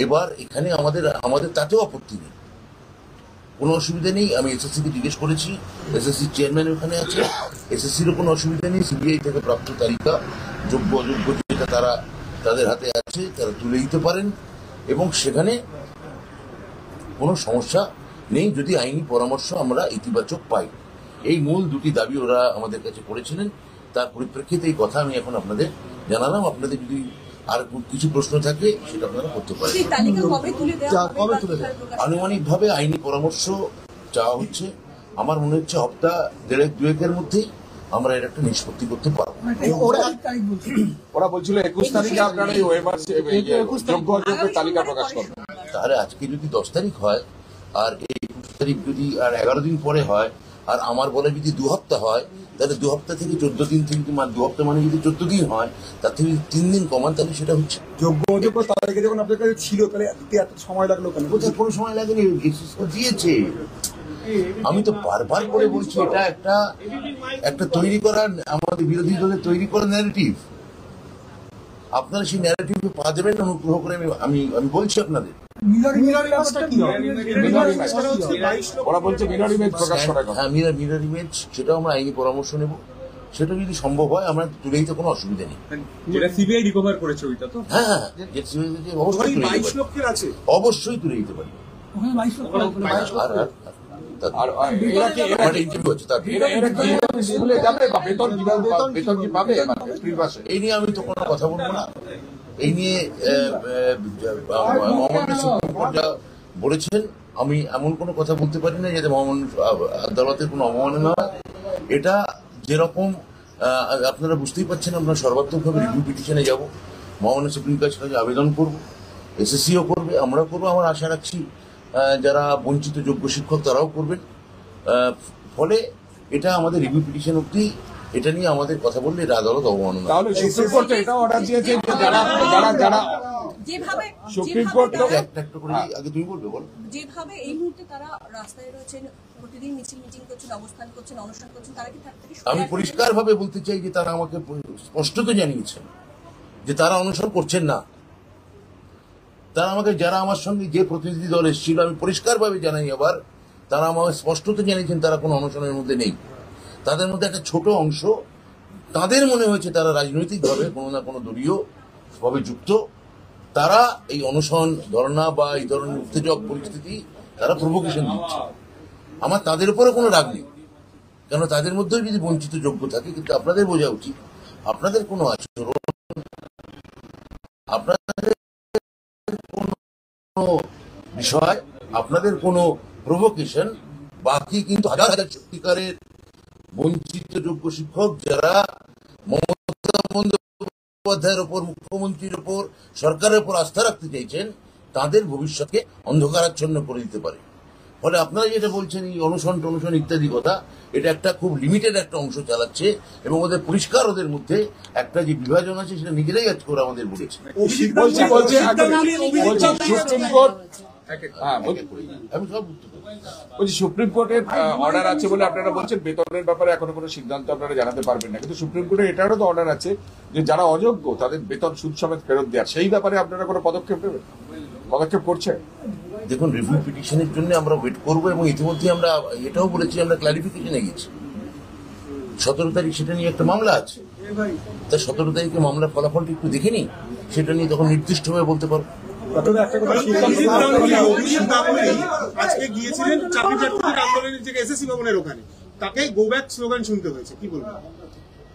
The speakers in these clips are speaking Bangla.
এবার এখানে আমাদের আমাদের তাতেও আপত্তি নেই, কোনো অসুবিধা নেই। আমি এসএসসিকে জিজ্ঞেস করেছি, এসএসসি চেয়ারম্যান ওখানে আছে, এসএসসিরও কোনো অসুবিধা নেই। সিবিআই থেকে প্রাপ্ত তালিকা যোগ্য অযোগ্য যেটা তারা তাদের হাতে আছে তারা তুলে দিতে পারেন, এবং সেখানে কোনো সমস্যা নেই যদি আইনি পরামর্শ আমরা ইতিবাচক পাই। এই মূল দুটি দাবি ওরা আমাদের কাছে করেছিলেন, তার পরিপ্রেক্ষিতে এই কথা আমি এখন আপনাদের জানালাম। আপনাদের যদি আর কিছু প্রশ্ন থাকে সেটা আপনারা করতে পারেন। আনুমানিকভাবে আইনি পরামর্শ চাওয়া হচ্ছে, আমার মনে হচ্ছে সপ্তাহ দেড়েক দুয়েকের মধ্যেই আমরা এর একটা নিষ্পত্তি করতে পারবো। ওরা বলছিল 21 তারিখে আপনারা এই ওয়েবার যোগ্য অযোগ্যের তালিকা প্রকাশ করবেন। তাহলে আজকে যদি 10 তারিখ হয় আর এই 21 তারিখ যদি আর 11 দিন পরে হয়, আর আমার বলে যদি 2 সপ্তাহ হয়, তাহলে 2 সপ্তাহ থেকে 14 দিন থেকে 2 সপ্তাহ মানে যদি 14 দিন হয়, তার থেকে 3 দিন কমান, তাহলে সেটা হচ্ছে যোগ্য অযোগ্য তালিকা যখন আপনার কাছে ছিল, তাহলে এত সময় লাগলো কেন? কোথায় কোনো সময় লাগেনি, দিয়েছে। আমি তো বারবার করে বলছি এটা একটা তৈরি করা, আমাদের বিরোধী দলের তৈরি করা ন্যারেটিভ। আপনারা সেই ন্যারেটিভে পা দেবেন অনুগ্রহ করে, আমি বলছি আপনাদের। মিরর ইমেজ সেটাও আমরা আইনি পরামর্শ নেব, সেটা যদি সম্ভব হয় আমরা তুলে দিতে কোনো অসুবিধা নেই। সিবিআই রিকভার করেছে ওইটা তো? হ্যাঁ, অবশ্যই তুলে দিতে পারি। এই নিয়ে আমি তো কোনো কথা বলবো না। এই নিয়ে সুপ্রিম কোর্ট যা বলেছেন, আমি এমন কোনো কথা বলতে পারি না যাতে আদালতের কোনো অবমাননা হয়। এটা যেরকম আপনারা বুঝতেই পারছেন, আমরা সর্বাত্মকভাবে রিভিউ পিটিশনে যাব, মহামান্য সুপ্রিম কোর্টের কাছে আবেদন করব, এসএসসিও করবে, আমরা করবো। আমার আশা রাখছি যারা বঞ্চিত যোগ্য শিক্ষক তারাও করবেন। ফলে এটা আমাদের রিভিউ পিটিশন অব্দি এটা নিয়ে আমাদের কথা বললে এটা আদালত অবমাননা। তাহলে সুপ্রিম কোর্ট এটা অর্ডার দিয়েছে যে যারা যেভাবে সুপ্রিম কোর্ট একটা করে আগে তুমি বলবে, বল। যেভাবে এই মুহূর্তে তারা রাস্তায় রয়েছেন, প্রতিদিন মিটিং করছেন, অবস্থান করছেন, অনুষ্ঠান করছেন, তারা কি থাকতে? আমি পরিষ্কারভাবে বলতে চাই যে তারা আমাকে স্পষ্টত জানিয়েছেন যে তারা অনুসরণ করছেন না। তারা আমাকে, যারা আমার সঙ্গে যে প্রতিনিধি দল এসেছিল, আমি পরিষ্কারভাবে জানাই আবার, তারা আমাকে স্পষ্টত জানিয়েছেন তারা কোনো অনশনের মধ্যে নেই। তাদের মধ্যে একটা ছোট অংশ, তাদের মনে হয়েছে তারা রাজনৈতিকভাবে কোনো না কোনো দলীয় ভাবে যুক্ত, তারা এই অনশন ধর্ণা বা এই ধরনের উত্তেজক পরিস্থিতি তারা প্রভোকেশন দিচ্ছে। আমার তাদের উপরে কোনো রাগ নেই, কেন তাদের মধ্যেও যদি বঞ্চিত যোগ্য থাকে। কিন্তু আপনাদের বোঝা উচিত, আপনাদের কোনো আচরণ, আপনাদের কোনো বিষয়, আপনাদের কোনো প্রভোকেশন, বাকি কিন্তু হাজার হাজার সত্যিকারের বঞ্চিত যোগ্য শিক্ষক যারা মমতা বন্দ্যোপাধ্যায়ের ওপর, মুখ্যমন্ত্রীর ওপর, সরকারের ওপর আস্থা রাখতে চাইছেন, তাদের ভবিষ্যৎকে অন্ধকারাচ্ছন্ন করে দিতে পারে। ফলে আপনারা যেটা বলছেন এই অনশন টনশন ইত্যাদি কথা, এটা একটা খুব লিমিটেড একটা অংশ চালাচ্ছে, এবং ওদের পরিষ্কার ওদের মধ্যে একটা যে বিভাজন আছে সেটা নিজেরাই আজকে ওরা আমাদের বলেছে। সুপ্রিম কোর্ট, আমি সব বলছি সুপ্রিম কোর্টের অর্ডার আছে বলে আপনারা বলছেন বেতনের ব্যাপারে এখনো কোনো সিদ্ধান্ত আপনারা জানাতে পারবেন না, কিন্তু সুপ্রিম কোর্টের এটারও তো অর্ডার আছে যে যারা অযোগ্য তাদের বেতন সুদ সমেত ফেরত দেওয়ার, সেই ব্যাপারে আপনারা কোনো পদক্ষেপ নেবেন, পদক্ষেপ করছেন? দেখুন, রিভিউ পিটিশনের জন্য আমরা ওয়েট করবো, এবং ইতিমধ্যে আমরা এটাও বলেছি আমরা ক্লারিফিকেশনে গেছি। 17 তারিখ সেটা নিয়ে একটা মামলা আছে, তাই 17 তারিখে মামলার ফলাফলটা একটু দেখে নিই, সেটা নিয়ে তখন নির্দিষ্টভাবে বলতে পারবো। আজকে গিয়েছিলেন চাকরি প্রার্থীদের আন্দোলনের যে এসএসসি ভবনের ওখানে, তাকে গো ব্যাক স্লোগান শুনতে হয়েছে, কি বলবো?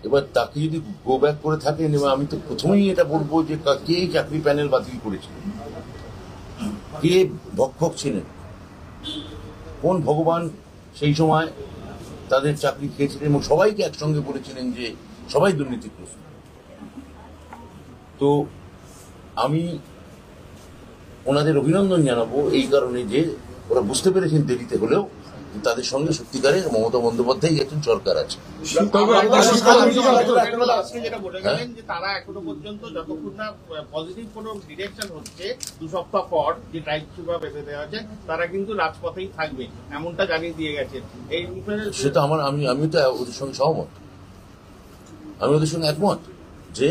এবার তাকে যদি গো ব্যাক করে থাকেন, এবার আমি তো প্রথমেই এটা বলবো যে কে চাকরি প্যানেল বাতিল করেছিল, কে ভক্ষক ছিলেন, কোন ভগবান সেই সময় তাদের চাকরি খেয়েছিলেন এবং সবাইকে একসঙ্গে বলেছিলেন যে সবাই দুর্নীতিগ্রস্ত। তো আমি ওনাদের অভিনন্দন জানাবো এই কারণে যে ওরা বুঝতে পেরেছেন দেরিতে হলেও তাদের সঙ্গে সত্যিকারের মমতা বন্দ্যোপাধ্যায় একজন সরকার আছে। যেটা বলে গেলেন যে তারা এখনো পর্যন্ত যতক্ষণ না পজিটিভ কোনো ডিরেকশন হচ্ছে 2 সপ্তাহ পর যে টাইমসীমা বেঁধে দেওয়া আছে, তারা কিন্তু রাজপথেই থাকবে, এমনটা জানিয়ে দিয়ে গেছেন। এই সেটা আমি তো ওদের সঙ্গে সহমত, আমি ওদের সঙ্গে একমত যে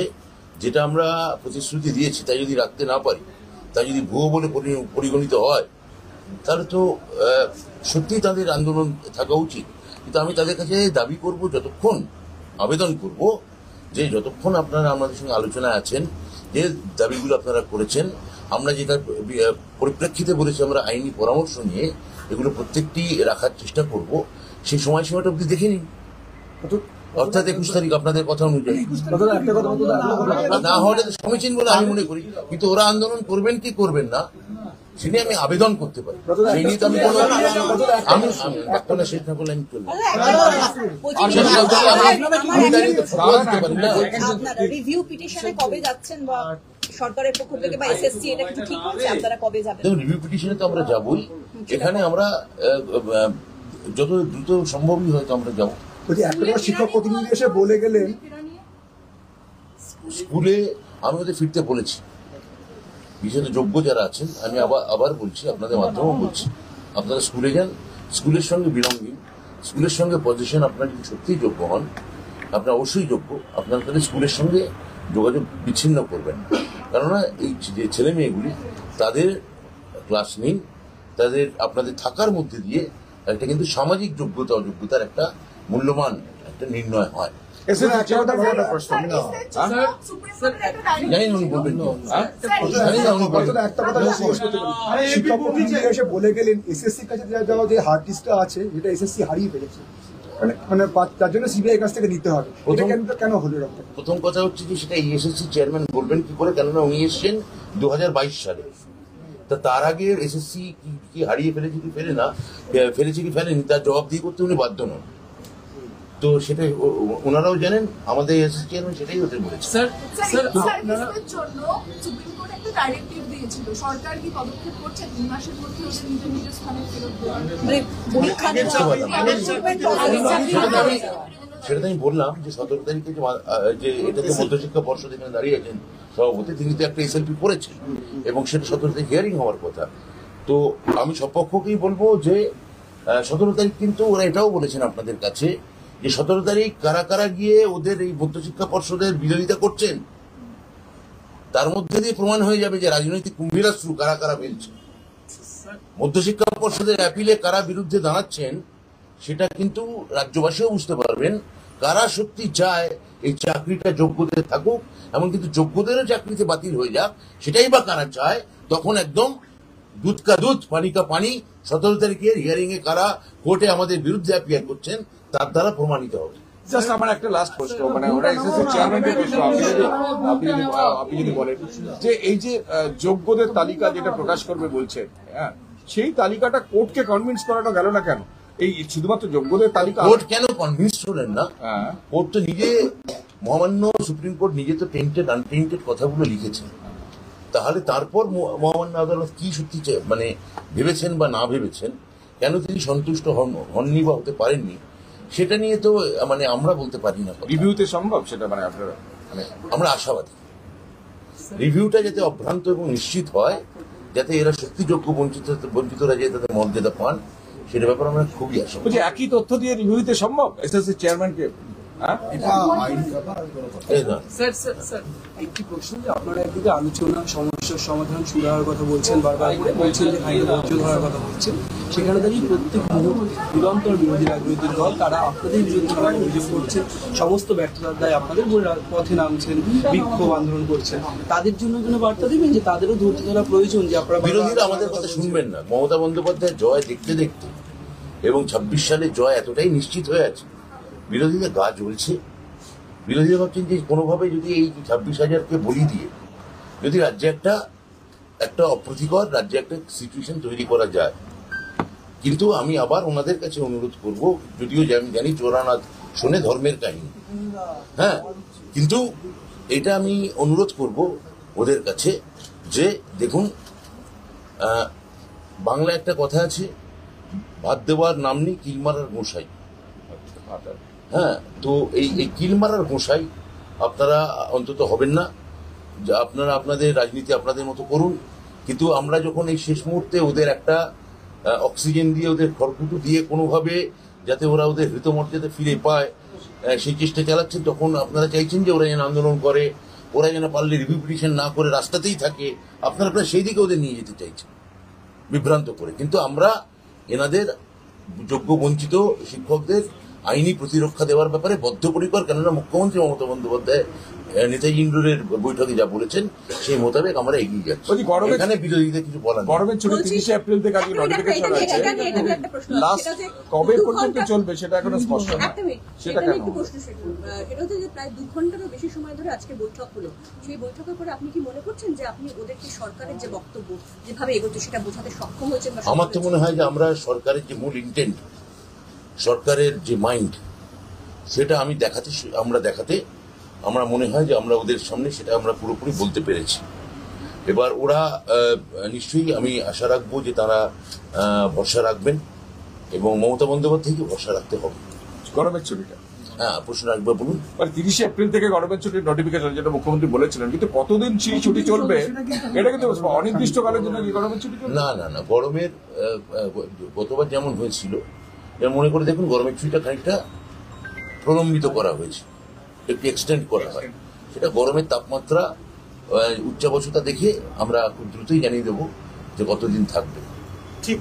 যেটা আমরা প্রতিশ্রুতি দিয়েছি তাই যদি রাখতে না পারি, তা যদি ভুয়ো বলে পরিগণিত হয় তাহলে তো সত্যিই তাদের আন্দোলন থাকা উচিত। কিন্তু আমি তাদের কাছে দাবি করব, যতক্ষণ আবেদন করব যে যতক্ষণ আপনারা আমাদের সঙ্গে আলোচনায় আছেন, যে দাবিগুলো আপনারা করেছেন, আমরা যেটা পরিপ্রেক্ষিতে বলেছি আমরা আইনি পরামর্শ নিয়ে এগুলো প্রত্যেকটি রাখার চেষ্টা করব, সেই সময়সীমাটা অব্দি দেখে নিন। অর্থাৎ 21 তারিখ আপনাদের কথা অনুযায়ী না হলে সমীচীন বলে আমি মনে করি। কিন্তু ওরা আন্দোলন করবেন কি করবেন না সেটা আমি আবেদন করতে পারি, সেই নিয়ে তো আমি কোনো আমি বক্তব্য শেষ না করলে আমি চলবো রিভিউ পিটিশনে কবে যাচ্ছেন বা সরকারের পক্ষ থেকে বা এসএসসি এটা কিছু ঠিক হচ্ছে আপনারা কবে যাবেন? দেখুন, রিভিউ পিটিশনে তো আমরা যাবই। এখানে আমরা যত দ্রুত সম্ভবই হয়তো আমরা যাবো। একটা শিক্ষক প্রতিনিধি এসে বলে গেলেন স্কুলে আমি ওদের ফিরতে বলেছি, বিশেষত যোগ্য যারা আছেন, আমি আবার বলছি, আপনাদের মাধ্যমেও বলছি, আপনারা স্কুলে যান, স্কুলের সঙ্গে বিলঙ্গিং, স্কুলের সঙ্গে পজিশন, আপনারা যদি সত্যিই যোগ্য হন, আপনারা অবশ্যই যোগ্য, আপনারা তাদের স্কুলের সঙ্গে যোগাযোগ বিচ্ছিন্ন করবেন না। কেননা এই যে ছেলে মেয়েগুলি তাদের ক্লাস নিন, তাদের আপনাদের থাকার মধ্যে দিয়ে একটা কিন্তু সামাজিক যোগ্যতা অযোগ্যতার একটা মূল্যবান একটা নির্ণয় হয়। জানি না উনি বলবেন একটা কথা শিক্ষক প্রতিনিধি এসে বলে গেলেন এসএসসির কাছে যাওয়া যে হার্ড ডিস্কটা আছে যেটা এসএসসি হারিয়ে ফেলেছে, মানে তার জন্য সিবিআই কাছ থেকে নিতে হবে। কেন হলো? প্রথম কথা হচ্ছে যে সেটা এসএসসি চেয়ারম্যান বলবেন কি করে, কেননা উনি এসছেন 2022 সালে। তার আগে এসএসসি কি হারিয়ে ফেলেছে কি ফেলেছে কি ফেলেনি তার জবাব দিয়ে করতে উনি বাধ্য নন। তো সেটাই ওনারাও জানেন, আমাদের এসএসসি চেয়ারম্যান সেটাই হতে বলেছে। জন্য সুপ্রিম কোর্ট একটা ডাইরেক্টিভ দিয়েছিল, সরকার কি পদক্ষেপ করছে 2 মাসের মধ্যে ওদের নিজ নিজ স্থানে ফেরত সেটা তো আমি বললাম যে 17 তারিখে যে এটাতে মধ্যশিক্ষা পর্ষদ এখানে দাঁড়িয়ে আছেন সভাপতি, তিনি তো একটা এসএলপি করেছেন এবং সেটা 17 তারিখ হিয়ারিং হওয়ার কথা। তো আমি সব পক্ষকেই বলবো যে 17 তারিখ কিন্তু ওরা এটাও বলেছেন আপনাদের কাছে যে 17 তারিখ কারা কারা গিয়ে ওদের এই মধ্যশিক্ষা পর্ষদের বিরোধিতা করছেন, তার মধ্যে দিয়ে প্রমাণ হয়ে যাবে যে রাজনৈতিক কুম্ভীরাস্ত্র কারা কারা ফেলছে। মধ্যশিক্ষা পর্ষদের অ্যাপিলে কারা বিরুদ্ধে দাঁড়াচ্ছেন সেটা কিন্তু রাজ্যবাসীও বুঝতে পারবেন, কারা সত্যি চায় এই চাকরিটা যোগ্যদের থাকুক এবং কিন্তু যোগ্যদেরও চাকরিতে বাতিল হয়ে যাক, সেটাই বা কারা চায়। তখন একদম দুধ কা দুধ পানি কা পানি 17 তারিখের হিয়ারিং এ কারা কোর্টে আমাদের বিরুদ্ধে অ্যাপিয়ার করছেন তার দ্বারা প্রমাণিত হবে। জাস্ট আমার একটা লাস্ট প্রশ্ন, মানে ওরা এসএসসি চেয়ারম্যানকে প্রশ্ন, আপনি যদি বলেন যে এই যে যোগ্যদের তালিকা যেটা প্রকাশ করবে বলছেন, হ্যাঁ, সেই তালিকাটা কোর্টকে কনভিন্স করানো গেল না কেন? এই শুধুমাত্র যোগ্যদের তালিকা কোর্ট কেন কনভিন্স হলেন না? কোর্ট তো নিজে, মহামান্য সুপ্রিম কোর্ট নিজে তো টেন্টেড আনটেন্টেড কথাগুলো লিখেছেন, তাহলে তারপর মহামান্য আদালত কি সত্যি মানে ভেবেছেন বা না ভেবেছেন, কেন তিনি সন্তুষ্ট হননি বা হতে পারেননি, সেটা নিয়ে তো মানে আমরা বলতে পারি না। রিভিউতে সম্ভব সেটা, মানে আপনারা আমরা আশাবাদী রিভিউটা যাতে অভ্রান্ত এবং নিশ্চিত হয়, যাতে এরা সত্যি যোগ্য বঞ্চিতরা যে তাদের মর্যাদা পান, সেটা ব্যাপারে আমরা খুবই আশাবাদী। একই তথ্য দিয়ে রিভিউতে সম্ভব এসএসসি চেয়ারম্যানকে? একটি প্রশ্ন, যে আপনারা একদিকে আলোচনা সমস্যার সমাধান শুরু হওয়ার কথা বলছেন, বারবার করে বলছেন যে আইন ধৈর্য ধরার কথা বলছেন, সেখানে দাঁড়িয়ে প্রত্যেক নিরন্তর বিরোধী রাজনৈতিক দল তারা আপনাদের বিরুদ্ধে অভিযোগ করছে, সমস্ত ব্যর্থতার দায় আপনাদের পথে নামছেন, বিক্ষোভ আন্দোলন করছেন, তাদের জন্য কোনো বার্তা দেবেন যে তাদেরও ধৈর্য ধরা প্রয়োজন, যে আপনারা বিরোধীরা আমাদের কথা শুনবেন না। মমতা বন্দ্যোপাধ্যায়ের জয় দেখতে দেখতে এবং 26 সালে জয় এতটাই নিশ্চিত হয়ে আছে, বিরোধীদের গা জ্বলছে। বিরোধীরা ভাবছেন যে কোনোভাবে যদি এই 26,000কে বলি দিয়ে যদি রাজ্যে একটা অপ্রীতিকর রাজ্যে একটা সিচুয়েশন তৈরি করা যায়। কিন্তু আমি আবার ওনাদের কাছে অনুরোধ করব, যদিও আমি জানি চোরানাথ শোনে ধর্মের কাহিনী, হ্যাঁ, কিন্তু এটা আমি অনুরোধ করব ওদের কাছে যে দেখুন, বাংলা একটা কথা আছে, ভাত দেওয়ার নাম নেই কিল মারার গোসাই। হ্যাঁ, তো এই কিল মারার গোসাই আপনারা অন্তত হবেন না। আপনারা আপনাদের রাজনীতি আপনাদের মতো করুন, কিন্তু আমরা যখন এই শেষ মুহূর্তে ওদের একটা অক্সিজেন দিয়ে, ওদের খড়কুটো দিয়ে কোনোভাবে যাতে ওরা ওদের হৃতমর্যাদা ফিরে পায় সেই চেষ্টা চালাচ্ছেন, তখন আপনারা চাইছেন যে ওরা যেন আন্দোলন করে, ওরা যেন পারলে রিভিউ পিটিশন না করে রাস্তাতেই থাকে, আপনারা প্রায় সেই দিকে ওদের নিয়ে যেতে চাইছেন বিভ্রান্ত করে। কিন্তু আমরা এনাদের যোগ্য বঞ্চিত শিক্ষকদের আইনি প্রতিরক্ষা দেওয়ার ব্যাপারে বদ্ধপরিকর, কেননা মুখ্যমন্ত্রী মমতা বন্দ্যোপাধ্যায় নেতাজি ইন্ডোরের বৈঠকে যা বলেছেন সেই মোতাবেক আমরা এগিয়ে যাচ্ছি। বলছি, গরমের- এখানে বিরোধীদের কিছু বলার নেই। গরমের ছুটি 30 এপ্রিল থেকে আজকে নোটিফিকেশন আছে, লাস্ট কবে পর্যন্ত চলবে সেটা এখনো স্পষ্ট না। সেটা কেন? একটু প্রশ্ন সেটা হচ্ছে যে প্রায় 2 ঘন্টারও বেশি সময় ধরে আজকে বৈঠক হলো। সেই বৈঠকের পরে আপনি কি মনে করছেন যে আপনি ওদেরকে সরকারের যে বক্তব্য যেভাবে এগোচ্ছে সেটা বোঝাতে সক্ষম হয়েছেন? আমার তো মনে হয় যে আমরা সরকারের যে মূল ইন্টেন্ট, সরকারের যে মাইন্ড, সেটা দেখাতে আমরা মনে হয় যে আমরা ওদের সামনে সেটা আমরা পুরোপুরি বলতে পেরেছি। এবার ওরা নিশ্চয়ই, আমি আশা রাখবো যে তারা ভরসা রাখবেন এবং মমতা বন্দ্যোপাধ্যায়কে ভরসা রাখতে হবে। গরমের ছুটিটা, হ্যাঁ, প্রশ্ন একবার বলুন। 30 এপ্রিল থেকে গরমের ছুটির নোটিফিকেশন, যেটা মুখ্যমন্ত্রী বলেছিলেন, কিন্তু কতদিন সেই ছুটি চলবে এটা কিন্তু অনির্দিষ্টকালের জন্য কি গরমের ছুটি চলবে? না, গরমের গতবার যেমন হয়েছিল মনে করে দেখুন, গরমের ছুটিটা খানিকটা প্রলম্বিত করা হয়েছে, একটু এক্সটেন্ড করা হয়। সেটা গরমের তাপমাত্রা উচ্চাবচতা দেখে আমরা খুব দ্রুতই জানিয়ে দেবো যে কতদিন থাকবে। ঠিক।